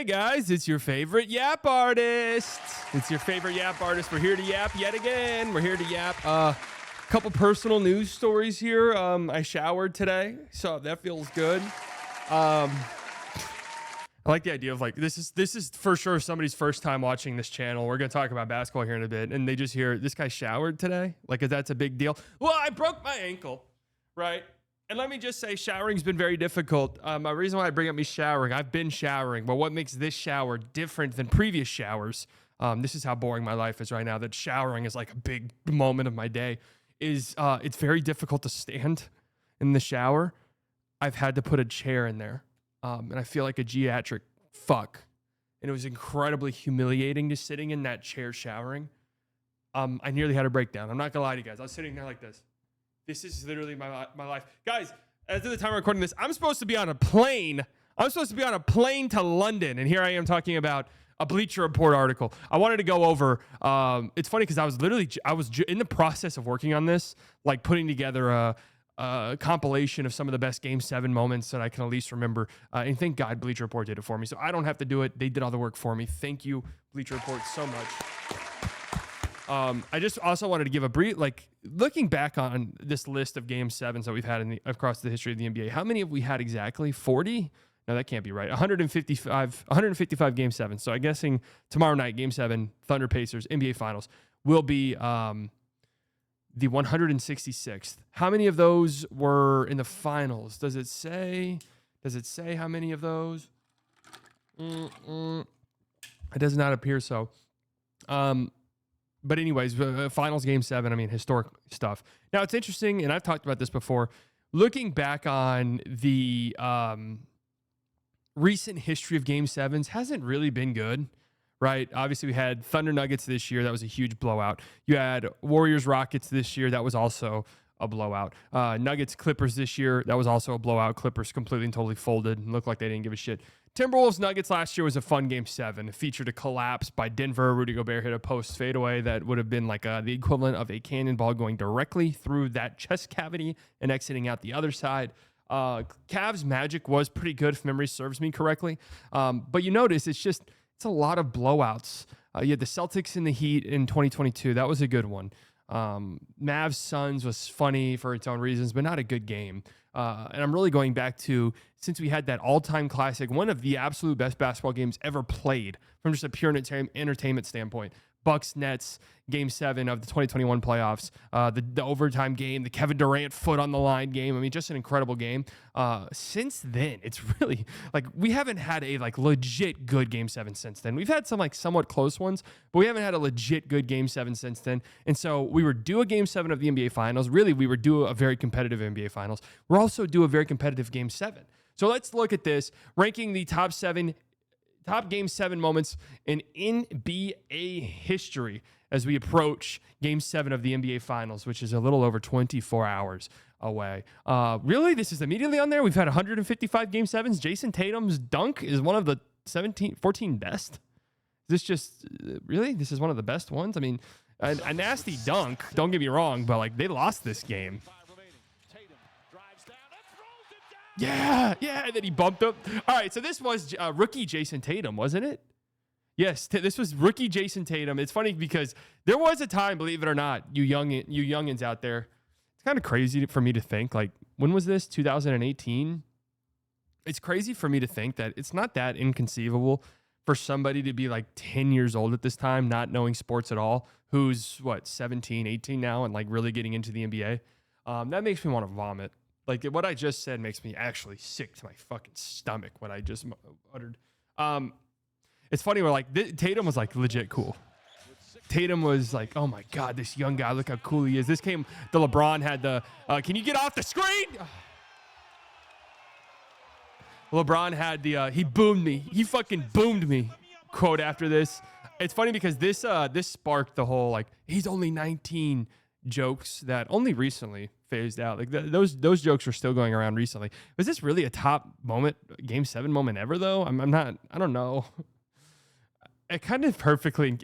Hey guys, it's your favorite Yap artist. It's your favorite Yap artist. We're here to yap yet again. We're here to yap. Couple personal news stories here. I showered today, so that feels good. I like the idea of like this is for sure somebody's first time watching this channel. We're gonna talk about basketball here in a bit, and they just hear this guy showered today. Like, that's a big deal. Well, I broke my ankle, right? And let me just say, showering's been very difficult. The reason why I bring up me showering, I've been showering, but what makes this shower different than previous showers, this is how boring my life is right now, that showering is like a big moment of my day, is it's very difficult to stand in the shower. I've had to put a chair in there, and I feel like a geriatric fuck. And it was incredibly humiliating just sitting in that chair showering. I nearly had a breakdown. I'm not going to lie to you guys. I was sitting there like this. This is literally my life. Guys, as of the time I'm recording this, I'm supposed to be on a plane. I'm supposed to be on a plane to London. And here I am talking about a Bleacher Report article. I wanted to go over, it's funny because I was in the process of working on this, like putting together a compilation of some of the best Game 7 moments that I can at least remember. And thank God Bleacher Report did it for me. So I don't have to do it. They did all the work for me. Thank you, Bleacher Report, so much. I just also wanted to give a brief, like, looking back on this list of Game 7s that we've had across the history of the NBA, how many have we had exactly? 40? No, that can't be right. 155 Game 7s. So I'm guessing tomorrow night, Game 7, Thunder Pacers, NBA Finals, will be the 166th. How many of those were in the finals? Does it say how many of those? It does not appear so. But anyways, finals Game 7, I mean, historic stuff. Now, it's interesting, and I've talked about this before, looking back on the recent history of Game 7s hasn't really been good, right? Obviously, we had Thunder Nuggets this year. That was a huge blowout. You had Warriors Rockets this year. That was also a blowout. Nuggets Clippers this year. That was also a blowout. Clippers completely and totally folded and looked like they didn't give a shit. Timberwolves Nuggets last year was a fun Game 7. It featured a collapse by Denver. Rudy Gobert hit a post fadeaway that would have been like the equivalent of a cannonball going directly through that chest cavity and exiting out the other side. Cavs Magic was pretty good if memory serves me correctly. But you notice it's a lot of blowouts. You had the Celtics and the Heat in 2022. That was a good one. Mavs Suns was funny for its own reasons, but not a good game. And I'm really going back to, since we had that all-time classic, one of the absolute best basketball games ever played from just a pure entertainment standpoint. Bucks Nets Game 7 of the 2021 playoffs, the overtime game, the Kevin Durant foot on the line game. I mean, just an incredible game. Since then, it's really like we haven't had a like legit good Game 7 since then. We've had some like somewhat close ones, but we haven't had a legit good Game 7 since then. And so we were due a Game 7 of the NBA Finals. Really, we were due a very competitive NBA Finals. We're also due a very competitive Game 7. So let's look at this, ranking the top Game 7 moments in NBA history as we approach Game 7 of the NBA Finals, which is a little over 24 hours away. Really? This is immediately on there? We've had 155 Game 7s. Jayson Tatum's dunk is one of the 14 best. Is this just, really? This is one of the best ones? I mean, a nasty dunk, don't get me wrong, but like they lost this game. Yeah, and then he bumped up. All right, so this was rookie Jayson Tatum, wasn't it? Yes, this was rookie Jayson Tatum. It's funny because there was a time, believe it or not, you youngins out there, it's kind of crazy for me to think, like, when was this, 2018? It's crazy for me to think that it's not that inconceivable for somebody to be like 10 years old at this time, not knowing sports at all, who's, 17, 18 now, and like really getting into the NBA. That makes me want to vomit. Like, what I just said makes me actually sick to my fucking stomach, what I just uttered. It's funny, where, like, Tatum was, like, legit cool. Tatum was like, oh, my God, this young guy, look how cool he is. This came, the LeBron had the, can you get off the screen? LeBron had the, he boomed me. He fucking boomed me, quote after this. It's funny because this sparked the whole, like, he's only 19 jokes that only recently phased out. Like those jokes were still going around recently. Was this really a top moment, Game 7 moment ever though? I don't know. It kind of perfectly,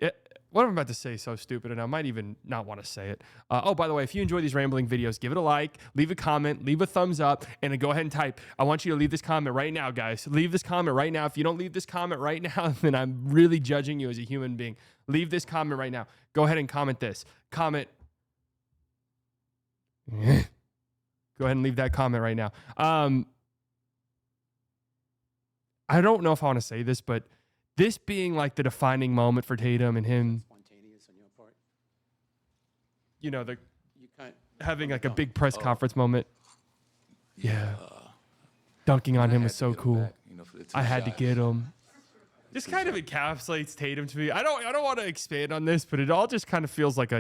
what I'm about to say is so stupid, and I might even not want to say it. Oh, by the way, if you enjoy these rambling videos, give it a like, leave a comment, leave a thumbs up, and then go ahead and type. I want you to leave this comment right now, guys. Leave this comment right now. If you don't leave this comment right now, then I'm really judging you as a human being. Leave this comment right now. Go ahead and comment this. Comment. Go ahead and leave that comment right now. I don't know if I want to say this, but this being like the defining moment for Tatum and him, spontaneous on your part. you know, You can't having like a big press conference moment. Yeah. Dunking on him was so cool. I had to get him. This kind of encapsulates Tatum to me. I don't want to expand on this, but it all just kind of feels like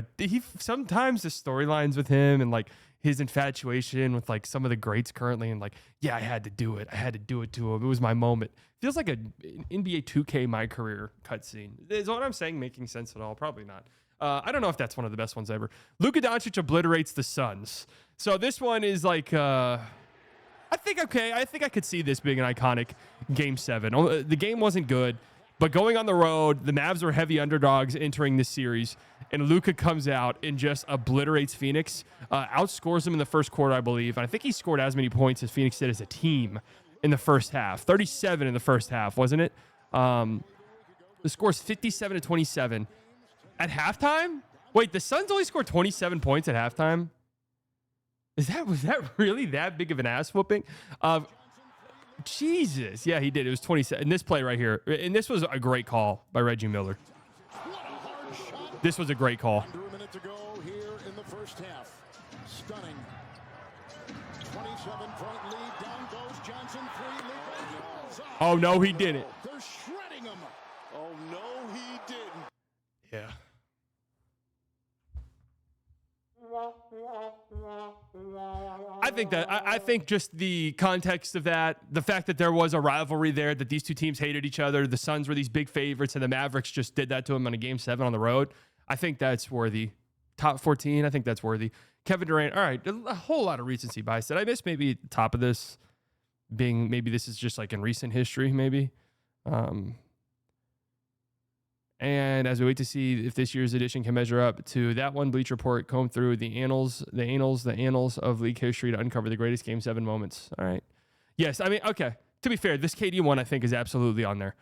sometimes the storylines with him and like his infatuation with like some of the greats currently, and like, yeah, I had to do it. I had to do it to him. It was my moment. Feels like an NBA 2K My Career cutscene. Is what I'm saying making sense at all? Probably not. I don't know if that's one of the best ones ever. Luka Doncic obliterates the Suns. So this one is like, I think I could see this being an iconic Game 7. The game wasn't good, but going on the road, the Mavs were heavy underdogs entering this series, and Luka comes out and just obliterates Phoenix, outscores them in the first quarter, I believe. And I think he scored as many points as Phoenix did as a team in the first half. 37 in the first half, wasn't it? The score's 57-27. At halftime? Wait, the Suns only scored 27 points at halftime? Was that really that big of an ass whooping? Jesus. Yeah, he did. It was 27. And this play right here. And this was a great call by Reggie Miller. This was a great call. Under a minute to go here in the first half. Stunning. 27-point lead. Down goes Johnson. 3. Oh, no, he didn't. They're shredding him. Oh, no, he didn't. Yeah. I think just the context of that, the fact that there was a rivalry there, that these two teams hated each other, the Suns were these big favorites, and the Mavericks just did that to them on a Game 7 on the road. I think that's worthy. Top 14, I think that's worthy. Kevin Durant, all right, a whole lot of recency bias. Did I miss maybe the top of this being maybe this is just like in recent history, maybe? And as we wait to see if this year's edition can measure up to that one, Bleach Report combed through the annals of league history to uncover the greatest Game 7 moments. All right. Yes, I mean, okay. To be fair, this KD one I think is absolutely on there.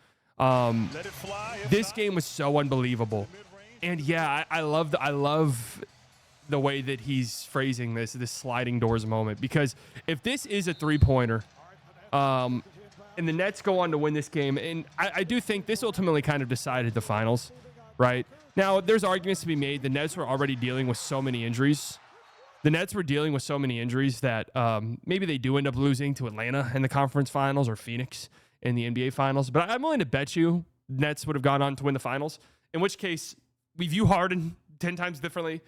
This game was so unbelievable. And yeah, I love the way that he's phrasing this sliding doors moment, because if this is a three-pointer, and the Nets go on to win this game, and I do think this ultimately kind of decided the finals, right? Now, there's arguments to be made. The Nets were already dealing with so many injuries. That maybe they do end up losing to Atlanta in the conference finals or Phoenix in the NBA finals. But I'm willing to bet you Nets would have gone on to win the finals, in which case we view Harden 10 times differently.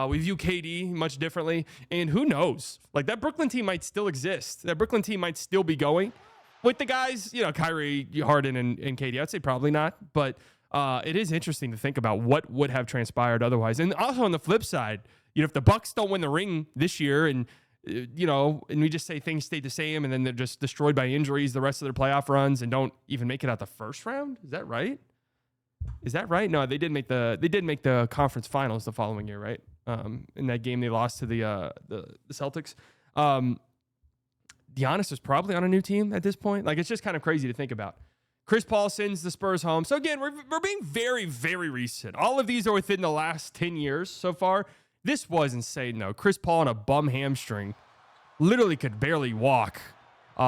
We view KD much differently. And who knows? Like, that Brooklyn team might still exist. That Brooklyn team might still be going. With the guys, Kyrie, Harden, and KD, I'd say probably not. But it is interesting to think about what would have transpired otherwise. And also on the flip side, if the Bucks don't win the ring this year and, and we just say things stay the same and then they're just destroyed by injuries the rest of their playoff runs and don't even make it out the first round. Is that right? No, they did make the conference finals the following year, right? In that game they lost to the Celtics. Giannis is probably on a new team at this point. Like, it's just kind of crazy to think about. Chris Paul sends the Spurs home. So again, we're being very, very recent. All of these are within the last 10 years so far. This was insane, though. Chris Paul on a bum hamstring. Literally could barely walk.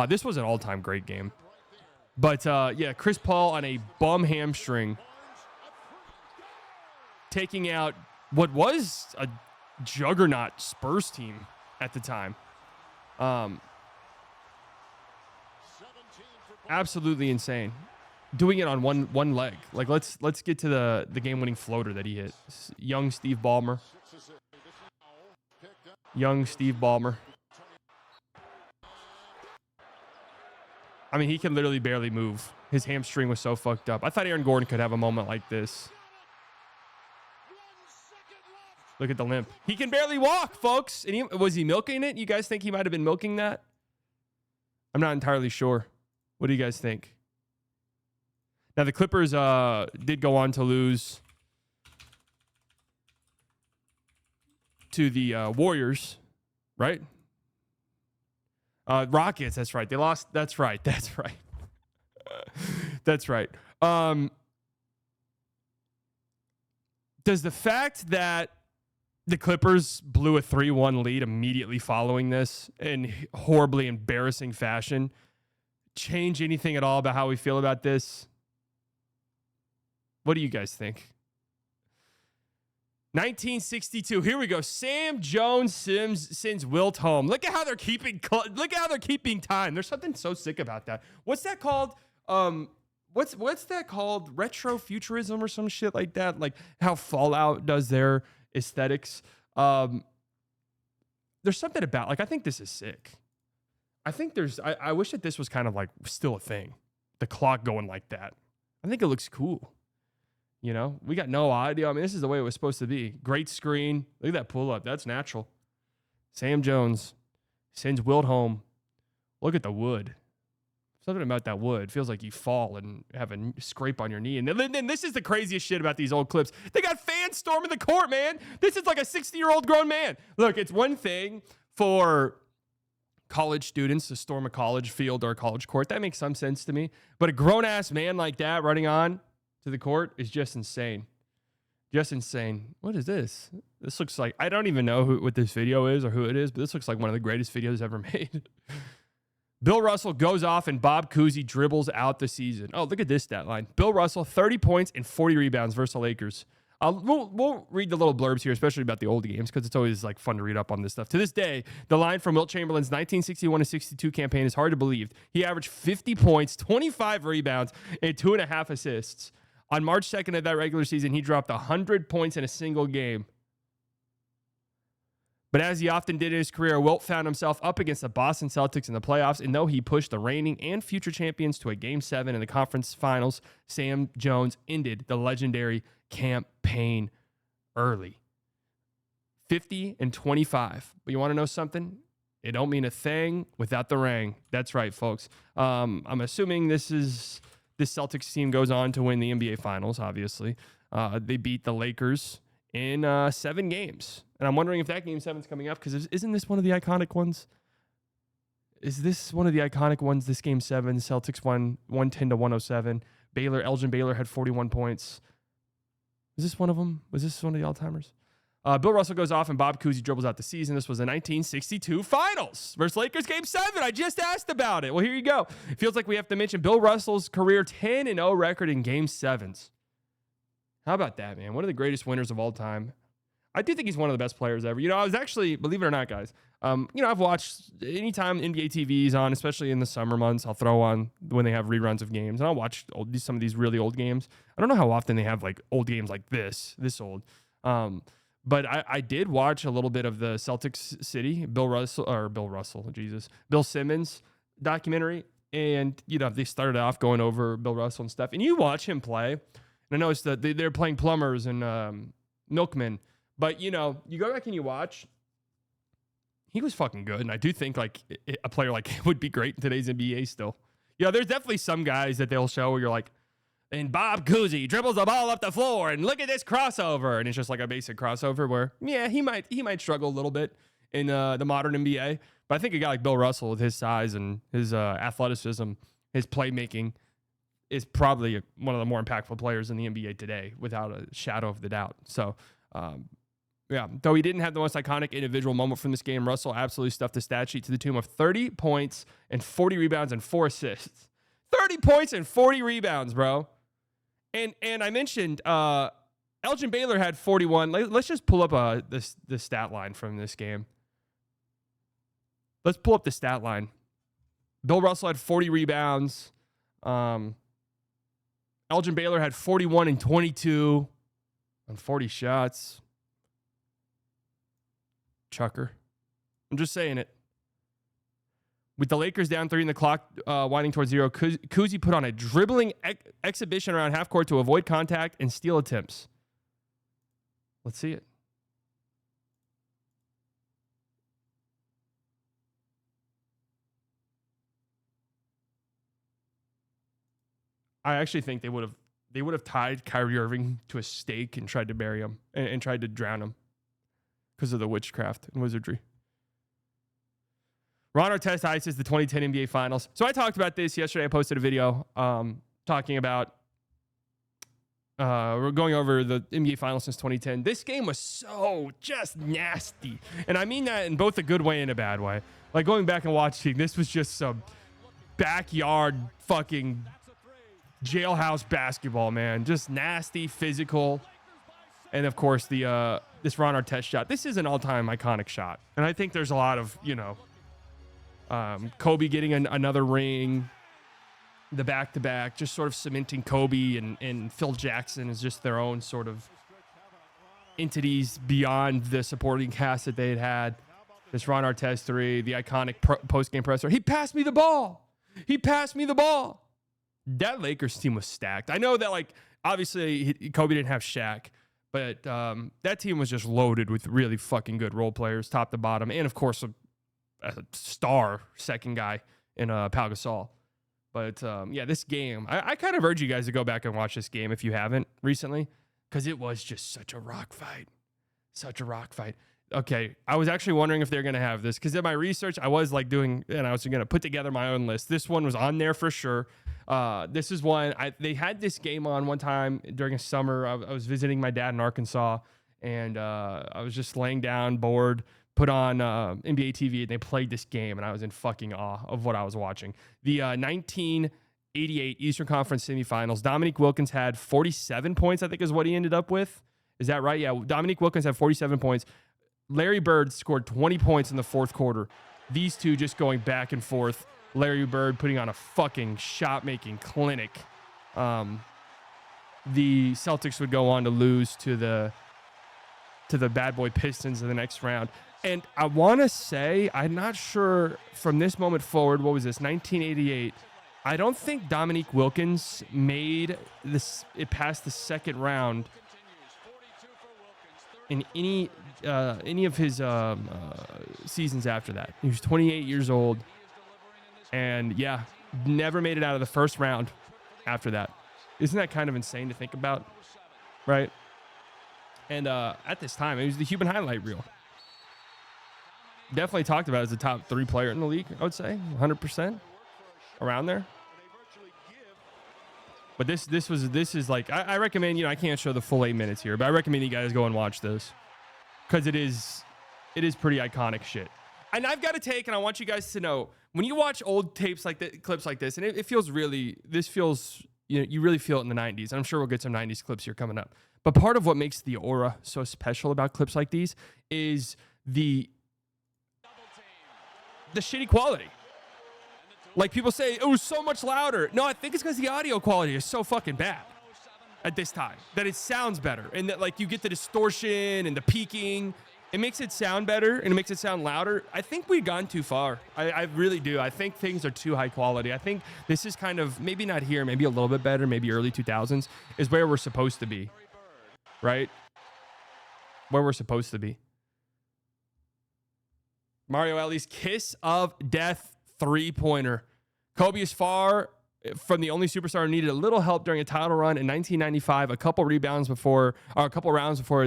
This was an all-time great game. But, yeah, Chris Paul on a bum hamstring. Taking out what was a juggernaut Spurs team at the time. Absolutely insane. Doing it on one leg. Like, let's get to the game-winning floater that he hit. Young Steve Ballmer. I mean, he can literally barely move. His hamstring was so fucked up. I thought Aaron Gordon could have a moment like this. Look at the limp. He can barely walk, folks. And was he milking it? You guys think he might have been milking that? I'm not entirely sure. What do you guys think? Now, the Clippers did go on to lose to the Warriors, right? Rockets, that's right. They lost. That's right. That's right. That's right. Does the fact that the Clippers blew a 3-1 lead immediately following this in horribly embarrassing fashion change anything at all about how we feel about this? What do you guys think? 1962. Here we go. Sam Jones sends Wilt home. Look at how they're keeping. Look at how they're keeping time. There's something so sick about that. What's that called? What's that called? Retrofuturism or some shit like that. Like how Fallout does their aesthetics. There's something about, like, I think this is sick. I think I wish that this was kind of like still a thing. The clock going like that. I think it looks cool. You know, we got no audio. I mean, this is the way it was supposed to be. Great screen. Look at that pull up. That's natural. Sam Jones sends Wilt home. Look at the wood. Something about that wood. Feels like you fall and have a scrape on your knee. And then this is the craziest shit about these old clips. They got fans storming the court, man. This is like a 60-year-old grown man. Look, it's one thing for college students to storm a college field or a college court. That makes some sense to me. But a grown-ass man like that running on to the court is just insane. Just insane. What is this? This looks like, I don't even know what this video is or who it is, but this looks like one of the greatest videos ever made. Bill Russell goes off and Bob Cousy dribbles out the season. Oh, look at this stat line. Bill Russell, 30 points and 40 rebounds versus the Lakers. We'll read the little blurbs here, especially about the old games, because it's always like fun to read up on this stuff. To this day, the line from Wilt Chamberlain's 1961-62 campaign is hard to believe. He averaged 50 points, 25 rebounds, and 2.5 assists. On March 2nd of that regular season, he dropped 100 points in a single game. But as he often did in his career, Wilt found himself up against the Boston Celtics in the playoffs, and though he pushed the reigning and future champions to a Game 7 in the conference finals, Sam Jones ended the legendary campaign early. 50 and 25. But you want to know something? It don't mean a thing without the ring. That's right, folks. I'm assuming this Celtics team goes on to win the NBA Finals, obviously. They beat the Lakers in 7 games. And I'm wondering if that Game 7's coming up, because isn't this one of the iconic ones? Is this one of the iconic ones, this Game 7? Celtics won 110-107. Elgin Baylor had 41 points. Was this one of them? Was this one of the all-timers? Bill Russell goes off and Bob Cousy dribbles out the season. This was the 1962 Finals versus Lakers Game 7. I just asked about it. Well, here you go. It feels like we have to mention Bill Russell's career 10-0 record in Game 7s. How about that, man? One of the greatest winners of all time. I do think he's one of the best players ever. You know, I was actually, believe it or not, guys, I've watched anytime NBA TV is on, especially in the summer months, I'll throw on when they have reruns of games, and I'll watch some of these really old games. I don't know how often they have like old games like this old. But I did watch a little bit of the Celtics City, Bill Simmons documentary. And, you know, they started off going over Bill Russell and stuff. And you watch him play, and I noticed that they're playing plumbers and milkmen. But, you know, you go back and you watch, he was fucking good. And I do think, like, a player like him would be great in today's NBA still. You know, there's definitely some guys that they'll show where you're like, and Bob Cousy dribbles the ball up the floor, and look at this crossover. And it's just like a basic crossover where, yeah, he might struggle a little bit in the modern NBA. But I think a guy like Bill Russell with his size and his athleticism, his playmaking, is probably one of the more impactful players in the NBA today, without a shadow of the doubt. So, yeah, though he didn't have the most iconic individual moment from this game, Russell absolutely stuffed the stat sheet to the tune of 30 points and 40 rebounds and 4 assists. 30 points and 40 rebounds, bro. And I mentioned Elgin Baylor had 41. Let's just pull up the stat line from this game. Let's pull up the stat line. Bill Russell had 40 rebounds. Elgin Baylor had 41 and 22 on 40 shots. Chucker. I'm just saying it. With the Lakers down 3 and the clock winding towards 0, Cousy put on a dribbling exhibition around half court to avoid contact and steal attempts. Let's see it. I actually think they would have tied Kyrie Irving to a stake and tried to bury him and tried to drown him. because of the witchcraft and wizardry. Ron Artest ices the 2010 NBA Finals. So I talked about this yesterday. I posted a video talking about we're going over the NBA Finals since 2010. This game was so just nasty. And I mean that in both a good way and a bad way. Like going back and watching, this was just some backyard fucking jailhouse basketball, man. Just nasty, physical. And of course, the this Ron Artest shot. This is an all-time iconic shot. And I think there's a lot of, Kobe getting another ring, the back-to-back, just sort of cementing Kobe and Phil Jackson as just their own sort of entities beyond the supporting cast that they had. This Ron Artest 3, the iconic post-game presser. He passed me the ball. He passed me the ball. That Lakers team was stacked. I know that, like, obviously Kobe didn't have Shaq, but that team was just loaded with really fucking good role players, top to bottom, and of course a star second guy in Pau Gasol. But yeah, this game, I kind of urge you guys to go back and watch this game if you haven't recently, because it was just such a rock fight. Such a rock fight. Okay, I was actually wondering if they're going to have this, because in my research, I was like doing, and I was going to put together my own list. This one was on there for sure. This is one, they had this game on one time during a summer. I was visiting my dad in Arkansas, and I was just laying down, bored, put on NBA TV, and they played this game, and I was in fucking awe of what I was watching. The 1988 Eastern Conference semifinals, Dominique Wilkins had 47 points, I think is what he ended up with. Is that right? Yeah, Dominique Wilkins had 47 points. Larry Bird scored 20 points in the fourth quarter. These two just going back and forth. Larry Bird putting on a fucking shot-making clinic. The Celtics would go on to lose to the bad boy Pistons in the next round. And I want to say, I'm not sure from this moment forward, what was this, 1988, I don't think Dominique Wilkins made it past the second round in any of his seasons after that. He was 28 years old, and yeah, never made it out of the first round after that. Isn't that kind of insane to think about, right? And at this time, it was the Cuban highlight reel. Definitely talked about as a top 3 player in the league, I would say, 100%, around there. But this is like, I recommend, I can't show the full 8 minutes here, but I recommend you guys go and watch this, because it is pretty iconic shit. And I've got to take, and I want you guys to know, when you watch old tapes like that, clips like this, and it feels really, this feels, you really feel it in the 90s. I'm sure we'll get some 90s clips here coming up. But part of what makes the aura so special about clips like these is the shitty quality. Like people say, it was so much louder. No, I think it's because the audio quality is so fucking bad at this time that it sounds better. And that like you get the distortion and the peaking. It makes it sound better and it makes it sound louder. I think we've gone too far. I really do. I think things are too high quality. I think this is kind of, maybe not here, maybe a little bit better, maybe early 2000s is where we're supposed to be. Right? Where we're supposed to be. Mario Elie's kiss of death 3-pointer. Kobe is far from the only superstar who needed a little help during a title run in 1995. A couple rounds before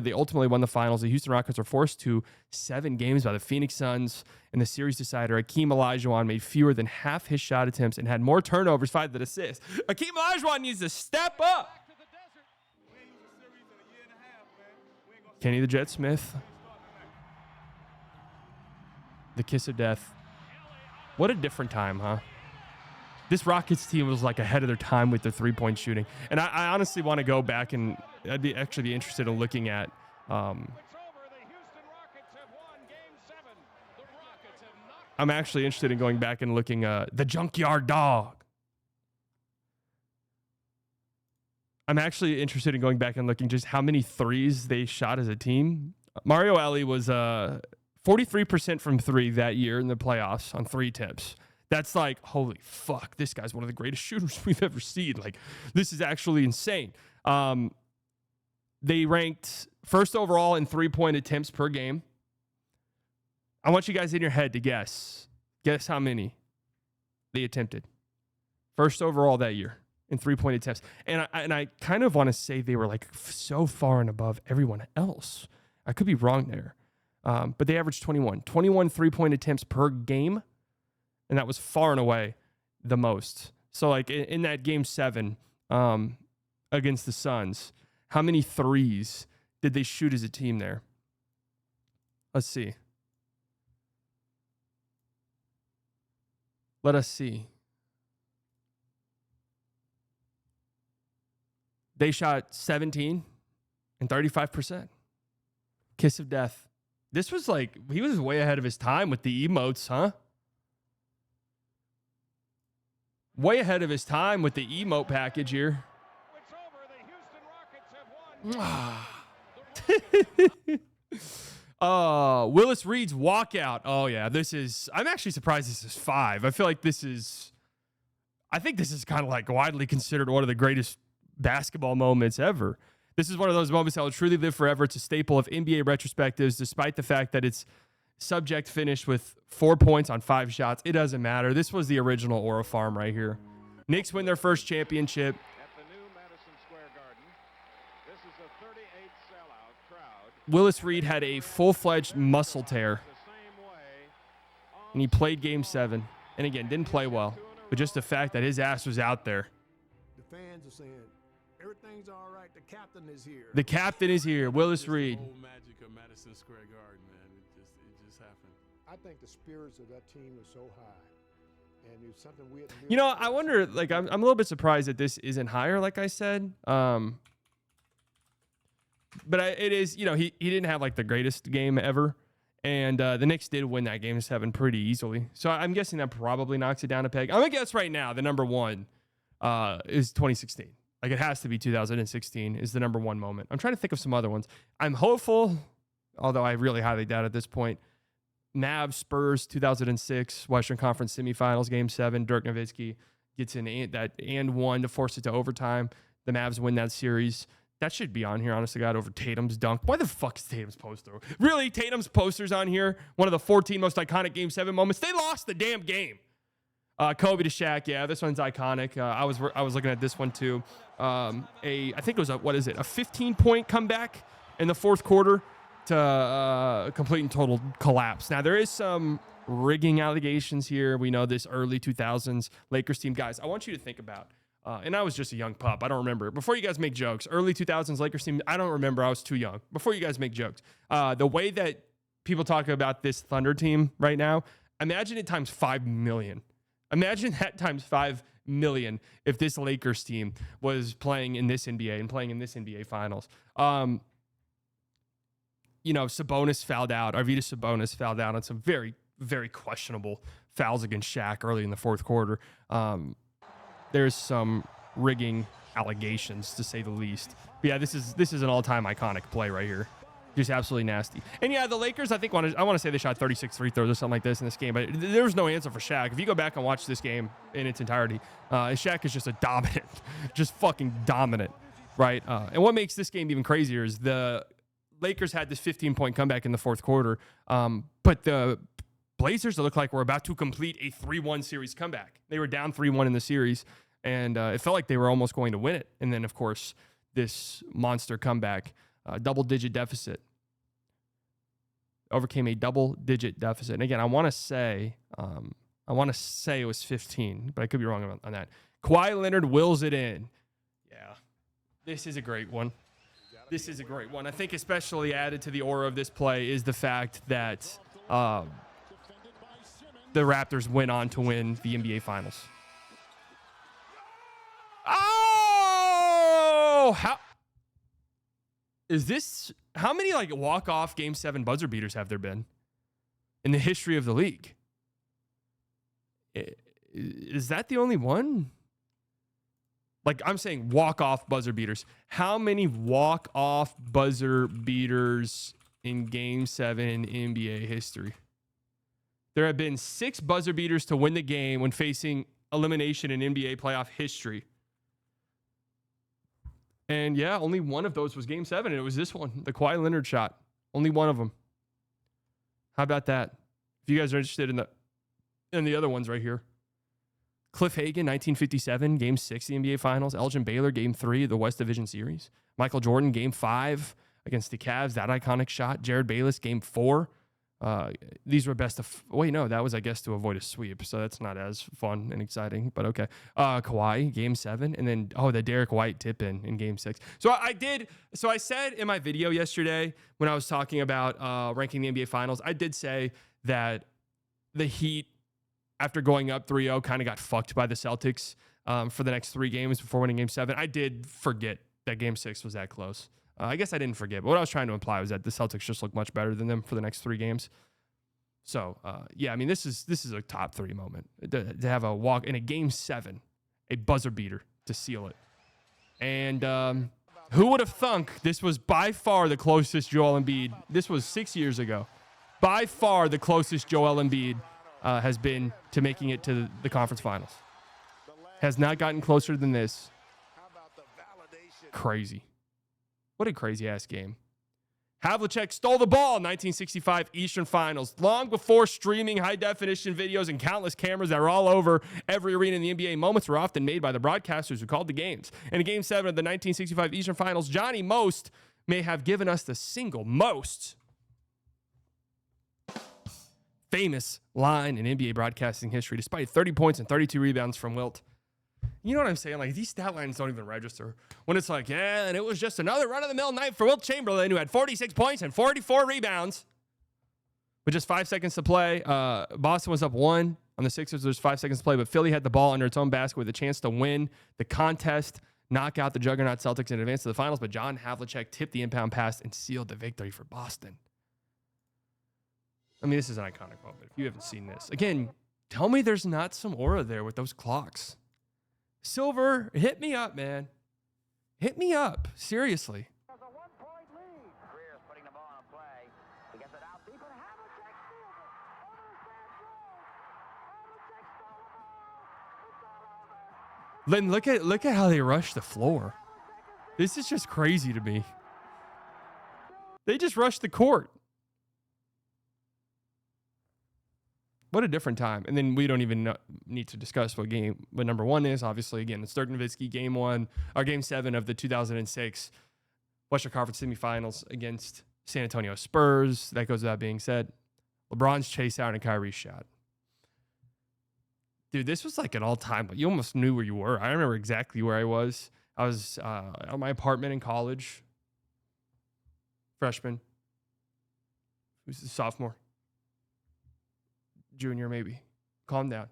they ultimately won the finals, the Houston Rockets were forced to 7 games by the Phoenix Suns in the series decider. Hakeem Olajuwon made fewer than half his shot attempts and had more turnovers, 5 than assists. Hakeem Olajuwon needs to step up. Kenny the Jet Smith. The kiss of death. What a different time, huh? This Rockets team was like ahead of their time with their 3-point shooting. And I honestly want to go back and I'd be interested in looking at I'm actually interested in going back and looking the Junkyard Dog. I'm actually interested in going back and looking just how many threes they shot as a team. Mario Elie was 43% from 3 that year in the playoffs on 3 attempts. That's like, holy fuck, this guy's one of the greatest shooters we've ever seen. Like, this is actually insane. They ranked first overall in 3-point attempts per game. I want you guys in your head to guess. Guess how many they attempted. First overall that year in 3-point attempts. And I kind of want to say they were like so far and above everyone else. I could be wrong there. But they averaged 21 3-point attempts per game. And that was far and away the most. So, like, in that game 7 against the Suns, how many threes did they shoot as a team there? Let's see. Let us see. They shot 17 and 35%. Kiss of death. This was like, he was way ahead of his time with the emotes, huh? Way ahead of his time with the emote package here. Willis Reed's walkout. Oh, yeah. I'm actually surprised this is 5. I feel like this is kind of like widely considered one of the greatest basketball moments ever. This is one of those moments that will truly live forever. It's a staple of NBA retrospectives, despite the fact that it's subject finished with 4 points on 5 shots. It doesn't matter. This was the original Aura Farm right here. Knicks win their first championship. At the new Madison Square Garden, this is a 38 sellout crowd. Willis Reed had a full-fledged muscle tear, and he played Game 7. And again, didn't play well, but just the fact that his ass was out there. The fans are saying, everything's all right. The captain is here. The captain is here, Willis Reed. The whole magic of Madison Square Garden, man. It just happened. I think the spirits of that team is so high. And it's something we had You know, I wonder, like, I'm a little bit surprised that this isn't higher, like I said. But it is, you know, he didn't have, like, the greatest game ever. And the Knicks did win that Game 7 pretty easily. So I'm guessing that probably knocks it down a peg. I'm going to guess right now the number one is 2016. Like, it has to be 2016 is the number one moment. I'm trying to think of some other ones. I'm hopeful, although I really highly doubt at this point, Mavs Spurs 2006 Western Conference semifinals Game 7. Dirk Nowitzki gets in that and one to force it to overtime. The Mavs win that series. That should be on here, honest to God, over Tatum's dunk. Why the fuck is Tatum's poster? Really? Tatum's poster's on here? One of the 14 most iconic Game 7 moments. They lost the damn game. Kobe to Shaq. Yeah, this one's iconic. I was looking at this one too. I think it was a 15-point comeback in the fourth quarter to complete and total collapse. Now, there is some rigging allegations here. We know this early 2000s Lakers team. Guys, I want you to think about, and I was just a young pup. I don't remember. Before you guys make jokes, early 2000s Lakers team, I don't remember. I was too young. Before you guys make jokes, the way that people talk about this Thunder team right now, imagine it times 5 million. Imagine that times 5 million if this Lakers team was playing in this NBA and playing in this NBA Finals. You know, Sabonis fouled out. Arvydas Sabonis fouled out on some very, very questionable fouls against Shaq early in the fourth quarter. There's some rigging allegations, to say the least. But yeah, this is an all-time iconic play right here. Just absolutely nasty. And yeah, the Lakers, I want to say they shot 36 free throws or something like this in this game, but there was no answer for Shaq. If you go back and watch this game in its entirety, Shaq is just a dominant, just fucking dominant, right? And what makes this game even crazier is the Lakers had this 15-point comeback in the fourth quarter, but the Blazers looked like were about to complete a 3-1 series comeback. They were down 3-1 in the series, and it felt like they were almost going to win it. And then, of course, this monster comeback, double-digit deficit, overcame a double-digit deficit. And again, I want to say it was 15, but I could be wrong on that. Kawhi Leonard wills it in. Yeah, this is a great one. This is a great one. I think especially added to the aura of this play is the fact that the Raptors went on to win the NBA Finals. Oh! How many like walk-off Game 7 buzzer beaters have there been in the history of the league? Is that the only one? Like, I'm saying walk-off buzzer beaters. How many walk-off buzzer beaters in Game 7 in NBA history? There have been 6 buzzer beaters to win the game when facing elimination in NBA playoff history. And yeah, only one of those was Game 7, and it was this one, the Kawhi Leonard shot. Only one of them. How about that? If you guys are interested in the other ones right here. Cliff Hagan, 1957, Game 6 of the NBA Finals. Elgin Baylor, Game 3 of the West Division Series. Michael Jordan, Game 5 against the Cavs. That iconic shot. Jared Bayless, game 4. These were best of. Wait, no, that was, I guess, to avoid a sweep. So that's not as fun and exciting, but okay. Kawhi, game 7. And then, the Derek White tip in game 6. So I said in my video yesterday when I was talking about ranking the NBA Finals, I did say that the Heat, after going up 3-0, kind of got fucked by the Celtics for the next 3 games before winning game 7. I did forget that game 6 was that close. I guess I didn't forget, but what I was trying to imply was that the Celtics just look much better than them for the next 3 games. So, yeah, I mean, this is a top 3 moment to have a walk in a game 7, a buzzer beater to seal it. And who would have thunk this was by far the closest Joel Embiid? This was 6 years ago. By far the closest Joel Embiid has been to making it to the conference finals. Has not gotten closer than this. Crazy. What a crazy-ass game. Havlicek stole the ball in 1965 Eastern Finals, long before streaming high-definition videos and countless cameras that were all over every arena in the NBA. Moments were often made by the broadcasters who called the games. And in Game 7 of the 1965 Eastern Finals, Johnny Most may have given us the single most famous line in NBA broadcasting history, despite 30 points and 32 rebounds from Wilt. You know what I'm saying? Like, these stat lines don't even register. When it's like, yeah, and it was just another run-of-the-mill night for Wilt Chamberlain, who had 46 points and 44 rebounds. With just 5 seconds to play, Boston was up 1 on the Sixers. There's 5 seconds to play, but Philly had the ball under its own basket with a chance to win the contest, knock out the juggernaut Celtics and advance to the finals, but John Havlicek tipped the inbound pass and sealed the victory for Boston. I mean, this is an iconic moment. If you haven't seen this. Again, tell me there's not some aura there with those clocks. Silver, hit me up, man. Hit me up. Seriously. Then look at how they rush the floor. This is just crazy to me. They just rushed the court. What a different time. And then we don't even need to discuss what number 1 is. Obviously, again, it's Dirk Nowitzki, game 1, or game 7 of the 2006 Western Conference semifinals against San Antonio Spurs. That goes without being said. LeBron's chase out and Kyrie's shot. Dude, this was like an all-time. You almost knew where you were. I remember exactly where I was. I was at my apartment in college. Freshman. Who's the sophomore? Junior, maybe. Calm down.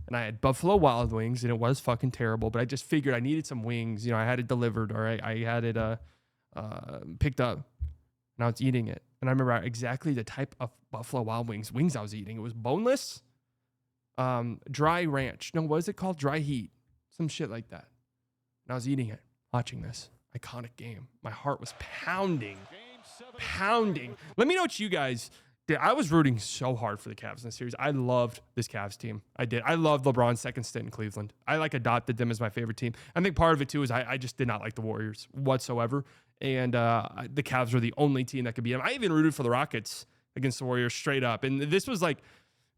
And I had Buffalo Wild Wings, and it was fucking terrible, but I just figured I needed some wings. You know, I had it delivered, or I had it picked up, and I was eating it. And I remember exactly the type of Buffalo Wild Wings I was eating. It was boneless, dry ranch. No, what is it called? Dry heat. Some shit like that. And I was eating it, watching this iconic game. My heart was pounding. Let me know what you guys... Dude, I was rooting so hard for the Cavs in this series. I loved this Cavs team. I did. I loved LeBron's second stint in Cleveland. I adopted them as my favorite team. I think part of it too is I just did not like the Warriors whatsoever. And the Cavs were the only team that could beat them. I even rooted for the Rockets against the Warriors straight up. And this was like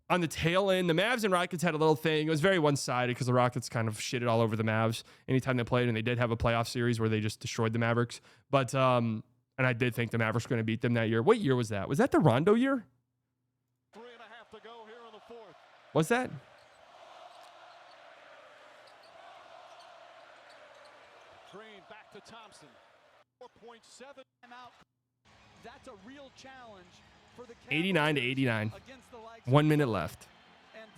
on the tail end. The Mavs and Rockets had a little thing. It was very one-sided because the Rockets kind of shitted all over the Mavs anytime they played. And they did have a playoff series where they just destroyed the Mavericks. But and I did think the Mavericks were going to beat them that year. What year was that? Was that the Rondo year? 3.5 to go here in the 4th. Was that? Green back to Thompson. 4.7 out. That's a real challenge for the 89 to 89. 1 minute left.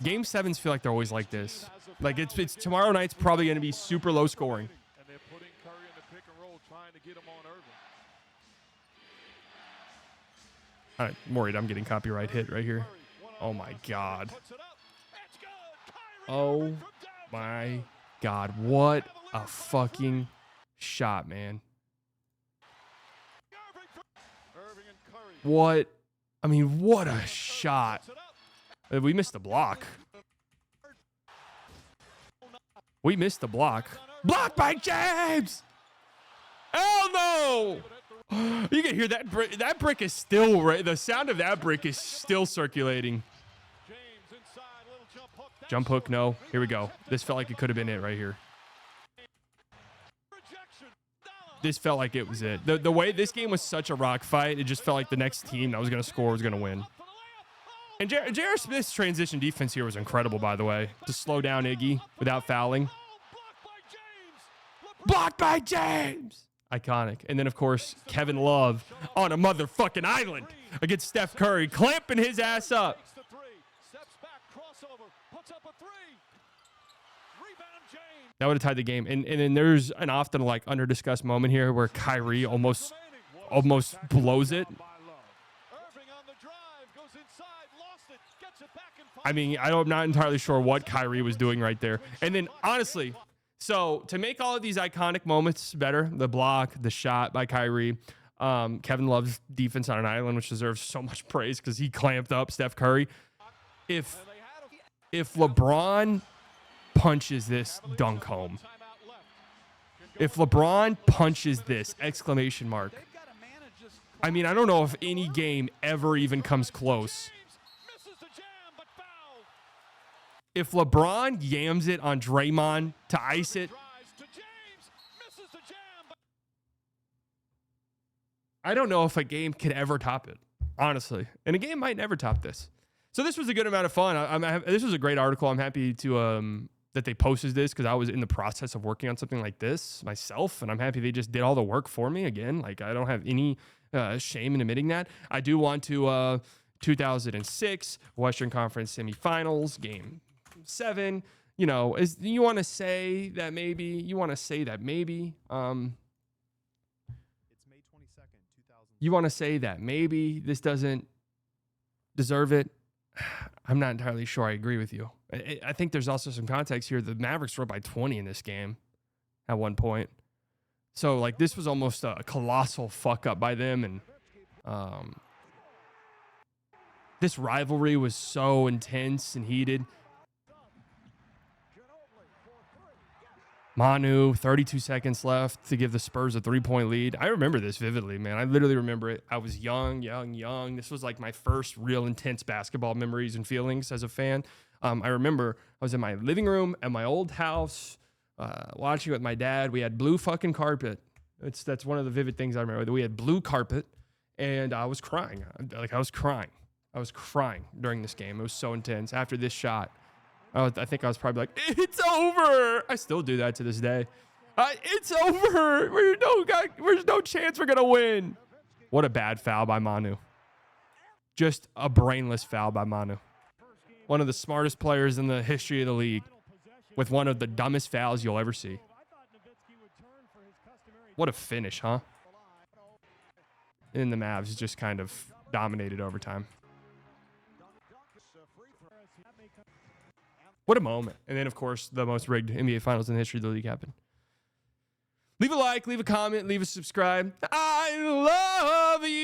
Game 7s feel like they're always like this. Like it's tomorrow night's probably going to be super low scoring. And they're putting Curry in the pick and roll, trying to get him on Irving. I'm worried I'm getting copyright hit right here. Oh my God. Oh my God. What a fucking shot, man. What? I mean, what a shot. We missed the block. We missed the block. Blocked by James! Hell no! You can hear that brick. That brick is still, the sound of that brick is still circulating. Jump hook, no. Here we go. This felt like it could have been it right here. this felt like it was it. The way this game was such a rock fight, it just felt like the next team that was going to score was going to win. And J.R. Smith's transition defense here was incredible, by the way, to slow down Iggy without fouling. Blocked by James. Iconic. And then, of course, Kevin Love on a motherfucking island against Steph Curry, clamping his ass up. That would have tied the game. And then there's an often like under-discussed moment here where Kyrie almost blows it. I mean, I'm not entirely sure what Kyrie was doing right there. And then, honestly, so to make all of these iconic moments better, the block, the shot by Kyrie, Kevin Love's defense on an island, which deserves so much praise because he clamped up Steph Curry. If LeBron punches this dunk home, if LeBron punches this, exclamation mark. I mean, I don't know if any game ever even comes close. If LeBron yams it on Draymond to ice it, I don't know if a game could ever top it, honestly. And a game might never top this. So this was a good amount of fun. This was a great article. I'm happy to that they posted this because I was in the process of working on something like this myself, and I'm happy they just did all the work for me again. Like, I don't have any shame in admitting that. I do want to 2006 Western Conference semifinals, game 7. You know, you want to say that maybe. It's May 22nd, 2000. You want to say that maybe this doesn't deserve it. I'm not entirely sure I agree with you. I think there's also some context here. The Mavericks were up by 20 in this game at one point. So, like, this was almost a colossal fuck up by them. And this rivalry was so intense and heated. Manu, 32 seconds left to give the Spurs a 3-point lead. I remember this vividly, man. I literally remember it. I was young. This was like my first real intense basketball memories and feelings as a fan. I remember I was in my living room at my old house watching with my dad. We had blue fucking carpet. That's one of the vivid things I remember. We had blue carpet, and I was crying. I was crying during this game. It was so intense. After this shot, I think I was probably like, it's over. I still do that to this day. It's over. There's no chance we're going to win. What a bad foul by Manu. Just a brainless foul by Manu. One of the smartest players in the history of the league with one of the dumbest fouls you'll ever see. What a finish, huh? And the Mavs just kind of dominated overtime. What a moment. And then, of course, the most rigged NBA Finals in the history of the league happened. Leave a like, leave a comment, leave a subscribe. I love you.